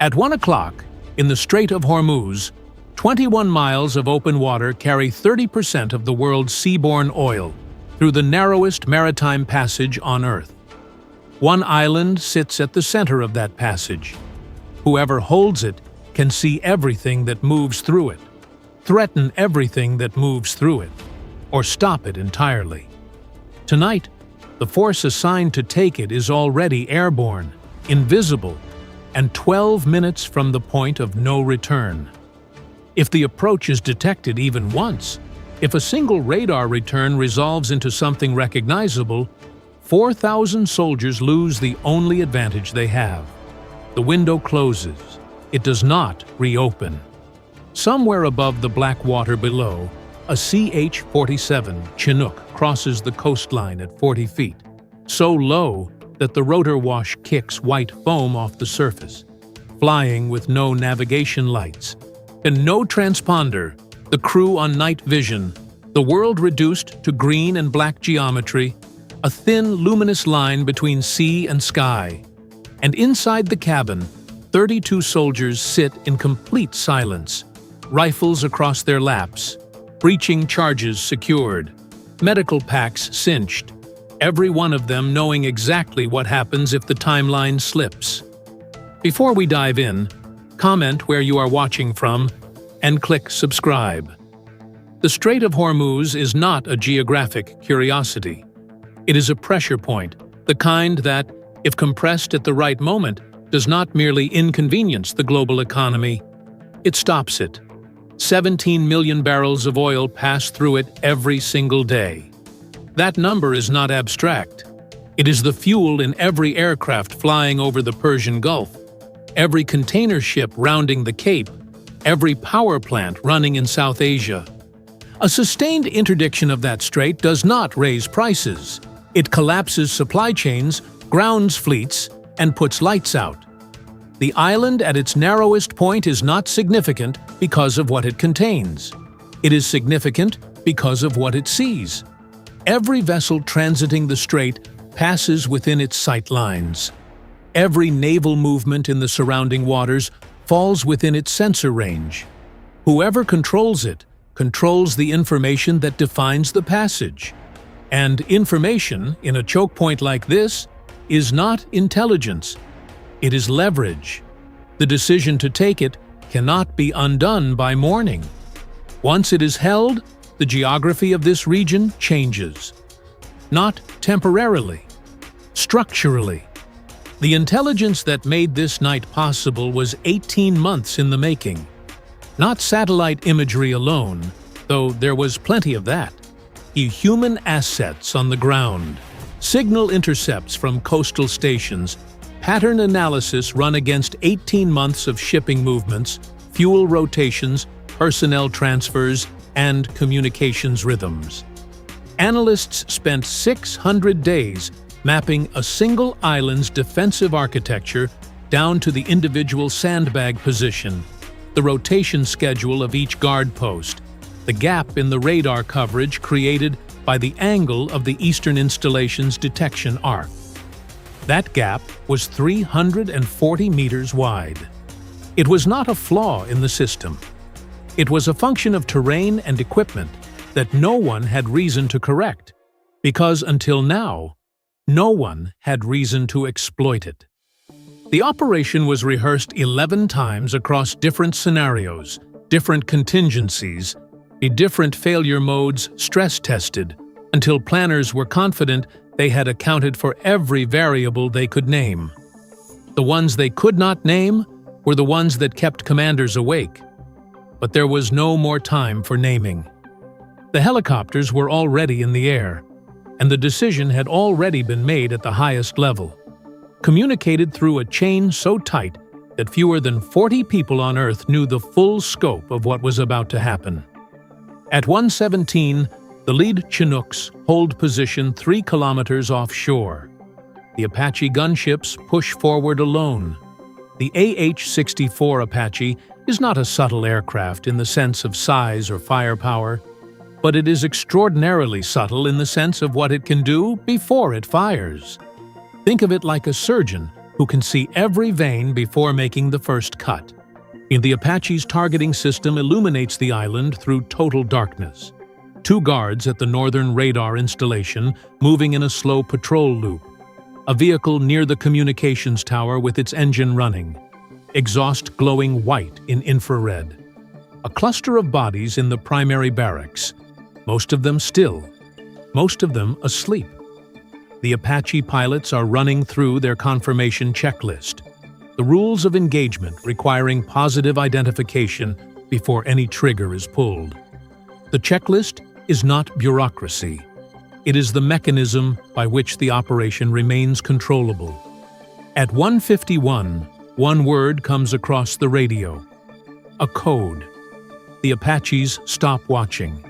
At 1 o'clock, in the Strait of Hormuz, 21 miles of open water carry 30% of the world's seaborne oil through the narrowest maritime passage on Earth. One island sits at the center of that passage. Whoever holds it can see everything that moves through it, threaten everything that moves through it, or stop it entirely. Tonight, the force assigned to take it is already airborne, invisible, and 12 minutes from the point of no return. If the approach is detected even once, if a single radar return resolves into something recognizable, 4,000 soldiers lose the only advantage they have. The window closes. It does not reopen. Somewhere above the black water below, a CH-47 Chinook crosses the coastline at 40 feet, so low that the rotor wash kicks white foam off the surface, flying with no navigation lights and no transponder, the crew on night vision, the world reduced to green and black geometry, a thin, luminous line between sea and sky. And inside the cabin, 32 soldiers sit in complete silence, rifles across their laps, breaching charges secured, medical packs cinched, every one of them knowing exactly what happens if the timeline slips. Before we dive in, comment where you are watching from and click subscribe. The Strait of Hormuz is not a geographic curiosity. It is a pressure point, the kind that, if compressed at the right moment, does not merely inconvenience the global economy, it stops it. 17 million barrels of oil pass through it every single day. That number is not abstract. It is the fuel in every aircraft flying over the Persian Gulf, every container ship rounding the Cape, every power plant running in South Asia. A sustained interdiction of that strait does not raise prices. It collapses supply chains, grounds fleets, and puts lights out. The island at its narrowest point is not significant because of what it contains. It is significant because of what it sees. Every vessel transiting the strait passes within its sight lines. Every naval movement in the surrounding waters falls within its sensor range. Whoever controls it controls the information that defines the passage. And information, in a choke point like this, is not intelligence. It is leverage. The decision to take it cannot be undone by morning. Once it is held, the geography of this region changes. Not temporarily, structurally. The intelligence that made this night possible was 18 months in the making. Not satellite imagery alone, though there was plenty of that. Human assets on the ground, signal intercepts from coastal stations, pattern analysis run against 18 months of shipping movements, fuel rotations, personnel transfers, and communications rhythms. Analysts spent 600 days mapping a single island's defensive architecture down to the individual sandbag position, the rotation schedule of each guard post, the gap in the radar coverage created by the angle of the eastern installation's detection arc. That gap was 340 meters wide. It was not a flaw in the system. It was a function of terrain and equipment that no one had reason to correct, because until now, no one had reason to exploit it. The operation was rehearsed 11 times across different scenarios, different contingencies, different failure modes stress-tested, until planners were confident they had accounted for every variable they could name. The ones they could not name were the ones that kept commanders awake. But there was no more time for naming. The helicopters were already in the air, and the decision had already been made at the highest level, communicated through a chain so tight that fewer than 40 people on Earth knew the full scope of what was about to happen. At 1:17, the lead Chinooks hold position 3 kilometers offshore. The Apache gunships push forward alone. The AH-64 Apache is not a subtle aircraft in the sense of size or firepower, but it is extraordinarily subtle in the sense of what it can do before it fires. Think of it like a surgeon who can see every vein before making the first cut. The Apache's targeting system illuminates the island through total darkness. 2 guards at the northern radar installation moving in a slow patrol loop. A vehicle near the communications tower with its engine running. Exhaust glowing white in infrared. A cluster of bodies in the primary barracks. Most of them still. Most of them asleep. The Apache pilots are running through their confirmation checklist. The rules of engagement requiring positive identification before any trigger is pulled. The checklist is not bureaucracy. It is the mechanism by which the operation remains controllable. At 1:51, one word comes across the radio. A code. The Apaches stop watching.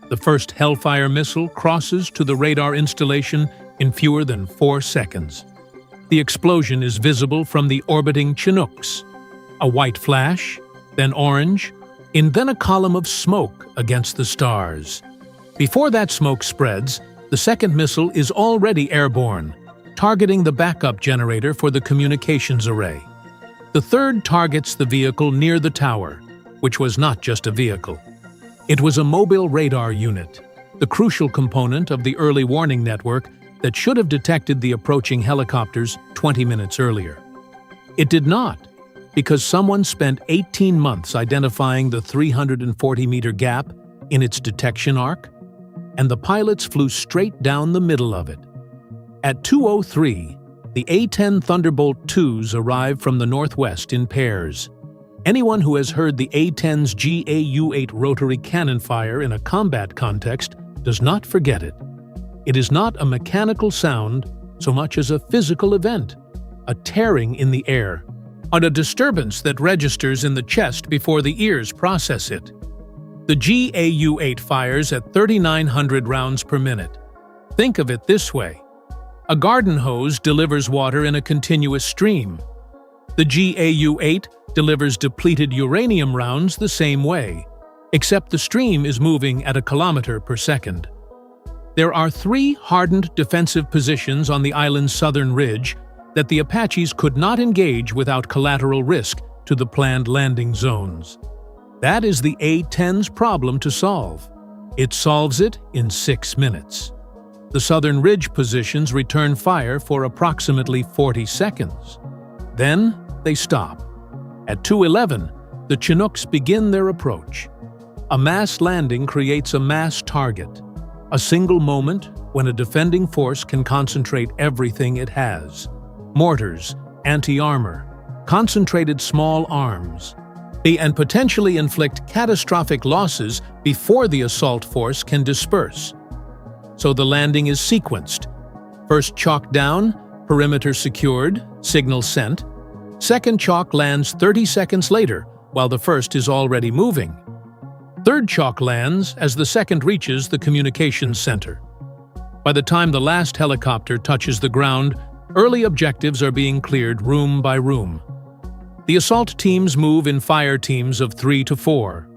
The first Hellfire missile crosses to the radar installation in fewer than 4 seconds. The explosion is visible from the orbiting Chinooks. A white flash, then orange, and then a column of smoke against the stars. Before that smoke spreads, the second missile is already airborne, targeting the backup generator for the communications array. The third targets the vehicle near the tower, which was not just a vehicle. It was a mobile radar unit, the crucial component of the early warning network that should have detected the approaching helicopters 20 minutes earlier. It did not, because someone spent 18 months identifying the 340-meter gap in its detection arc, and the pilots flew straight down the middle of it. At 2:03, the A-10 Thunderbolt IIs arrived from the northwest in pairs. Anyone who has heard the A-10's GAU-8 rotary cannon fire in a combat context does not forget it. It is not a mechanical sound so much as a physical event, a tearing in the air, and a disturbance that registers in the chest before the ears process it. The GAU-8 fires at 3,900 rounds per minute. Think of it this way. A garden hose delivers water in a continuous stream. The GAU-8 delivers depleted uranium rounds the same way, except the stream is moving at a kilometer per second. There are 3 hardened defensive positions on the island's southern ridge that the Apaches could not engage without collateral risk to the planned landing zones. That is the A-10's problem to solve. It solves it in 6 minutes. The southern ridge positions return fire for approximately 40 seconds. Then they stop. At 2:11, the Chinooks begin their approach. A mass landing creates a mass target, a single moment when a defending force can concentrate everything it has. Mortars, anti-armor, concentrated small arms, and potentially inflict catastrophic losses before the assault force can disperse. So the landing is sequenced. First chalk down, perimeter secured, signal sent. Second chalk lands 30 seconds later, while the first is already moving. Third chalk lands as the second reaches the communications center. By the time the last helicopter touches the ground, early objectives are being cleared room by room. The assault teams move in fire teams of 3 to 4,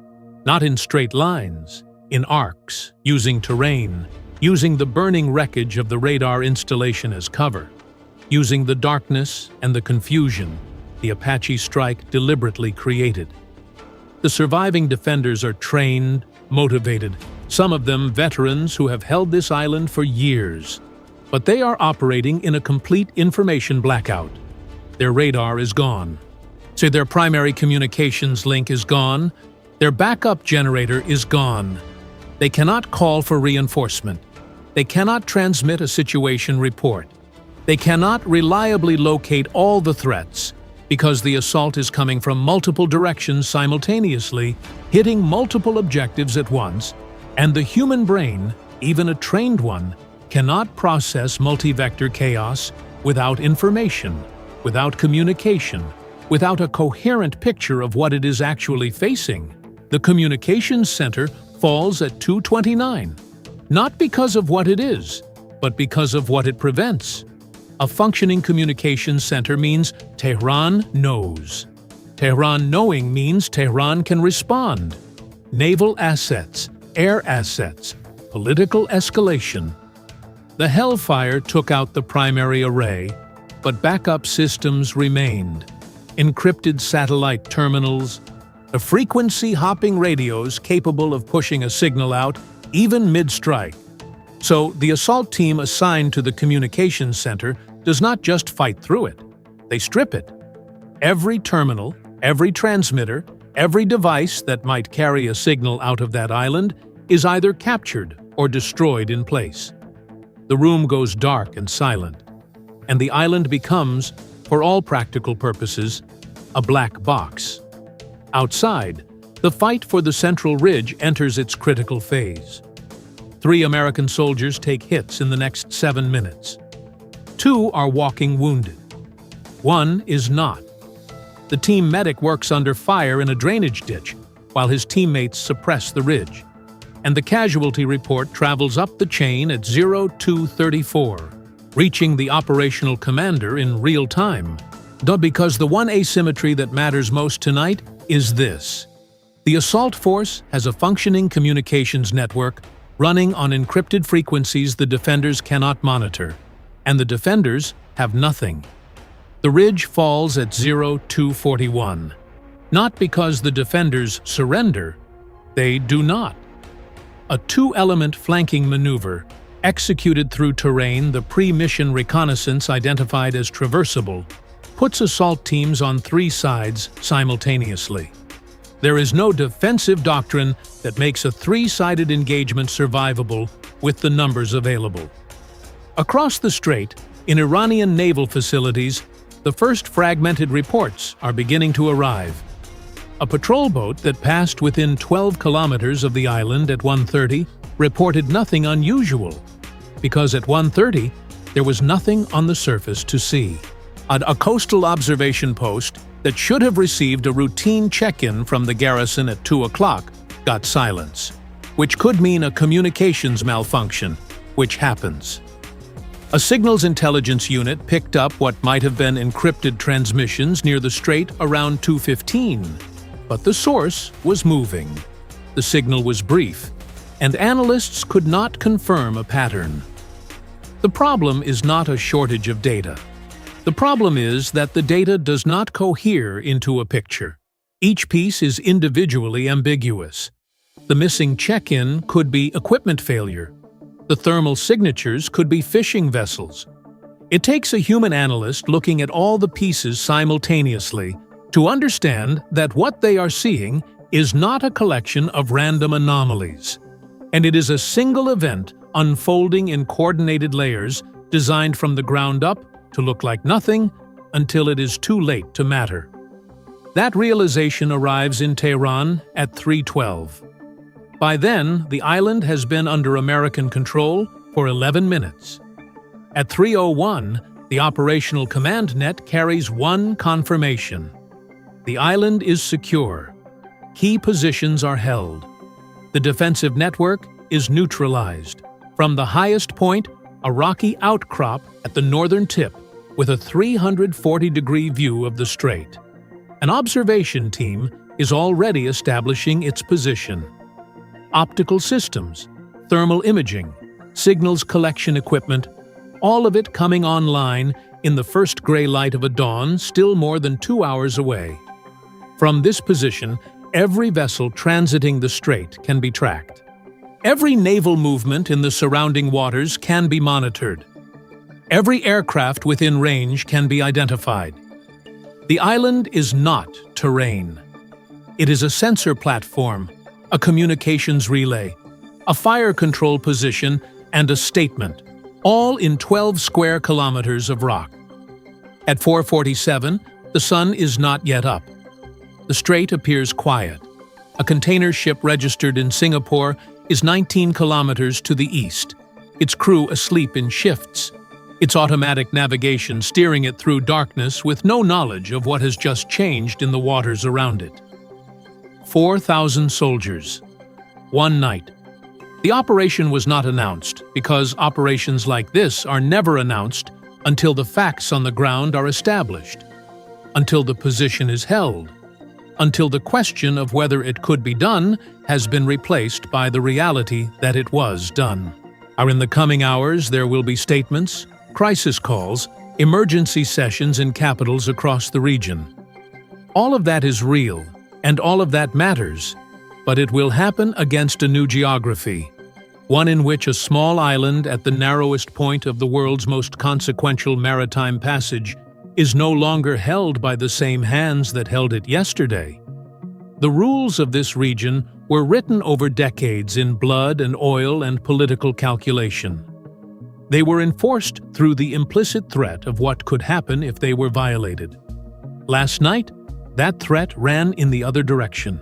not in straight lines, in arcs, using terrain, using the burning wreckage of the radar installation as cover, using the darkness and the confusion the Apache strike deliberately created. The surviving defenders are trained, motivated, some of them veterans who have held this island for years. But they are operating in a complete information blackout. Their radar is gone. So their primary communications link is gone. Their backup generator is gone. They cannot call for reinforcement. They cannot transmit a situation report. They cannot reliably locate all the threats because the assault is coming from multiple directions simultaneously, hitting multiple objectives at once, and the human brain, even a trained one, cannot process multi-vector chaos without information, without communication, without a coherent picture of what it is actually facing. The communications center falls at 2:29, not because of what it is, but because of what it prevents. A functioning communications center means Tehran knows. Tehran knowing means Tehran can respond. Naval assets, air assets, political escalation. The Hellfire took out the primary array, but backup systems remained. Encrypted satellite terminals, the frequency-hopping radios capable of pushing a signal out even mid-strike. So the assault team assigned to the communications center does not just fight through it, they strip it. Every terminal, every transmitter, every device that might carry a signal out of that island is either captured or destroyed in place. The room goes dark and silent, and the island becomes, for all practical purposes, a black box. Outside, the fight for the central ridge enters its critical phase. 3 American soldiers take hits in the next 7 minutes. 2 are walking wounded. 1 is not. The team medic works under fire in a drainage ditch while his teammates suppress the ridge, and the casualty report travels up the chain at 0234, reaching the operational commander in real time. Because the one asymmetry that matters most tonight is this. The assault force has a functioning communications network running on encrypted frequencies the defenders cannot monitor, and the defenders have nothing. The ridge falls at 0241, not because the defenders surrender, they do not. A 2-element flanking maneuver, executed through terrain the pre-mission reconnaissance identified as traversable, puts assault teams on 3 sides simultaneously. There is no defensive doctrine that makes a 3-sided engagement survivable with the numbers available. Across the strait, in Iranian naval facilities, the first fragmented reports are beginning to arrive. A patrol boat that passed within 12 kilometers of the island at 1:30 reported nothing unusual, because at 1:30 there was nothing on the surface to see. A coastal observation post that should have received a routine check-in from the garrison at 2 o'clock got silence, which could mean a communications malfunction, which happens. A signals intelligence unit picked up what might have been encrypted transmissions near the strait around 2:15, but the source was moving. The signal was brief, and analysts could not confirm a pattern. The problem is not a shortage of data. The problem is that the data does not cohere into a picture. Each piece is individually ambiguous. The missing check-in could be equipment failure. The thermal signatures could be fishing vessels. It takes a human analyst looking at all the pieces simultaneously to understand that what they are seeing is not a collection of random anomalies, and it is a single event unfolding in coordinated layers designed from the ground up to look like nothing until it is too late to matter. That realization arrives in Tehran at 3:12. By then, the island has been under American control for 11 minutes. At 3:01, the operational command net carries one confirmation. The island is secure. Key positions are held. The defensive network is neutralized. From the highest point, a rocky outcrop at the northern tip, with a 340-degree view of the strait. An observation team is already establishing its position. Optical systems, thermal imaging, signals collection equipment, all of it coming online in the first gray light of a dawn still more than 2 hours away. From this position, every vessel transiting the strait can be tracked. Every naval movement in the surrounding waters can be monitored. Every aircraft within range can be identified. The island is not terrain. It is a sensor platform, a communications relay, a fire control position, and a statement, all in 12 square kilometers of rock. At 4:47, the sun is not yet up. The strait appears quiet. A container ship registered in Singapore is 19 kilometers to the east, its crew asleep in shifts, its automatic navigation steering it through darkness with no knowledge of what has just changed in the waters around it. 4,000 soldiers. One night. The operation was not announced because operations like this are never announced until the facts on the ground are established, until the position is held, until the question of whether it could be done has been replaced by the reality that it was done. In the coming hours, there will be statements, crisis calls, emergency sessions in capitals across the region. All of that is real, and all of that matters, but it will happen against a new geography, one in which a small island at the narrowest point of the world's most consequential maritime passage is no longer held by the same hands that held it yesterday. The rules of this region were written over decades in blood and oil and political calculation. They were enforced through the implicit threat of what could happen if they were violated. Last night, that threat ran in the other direction.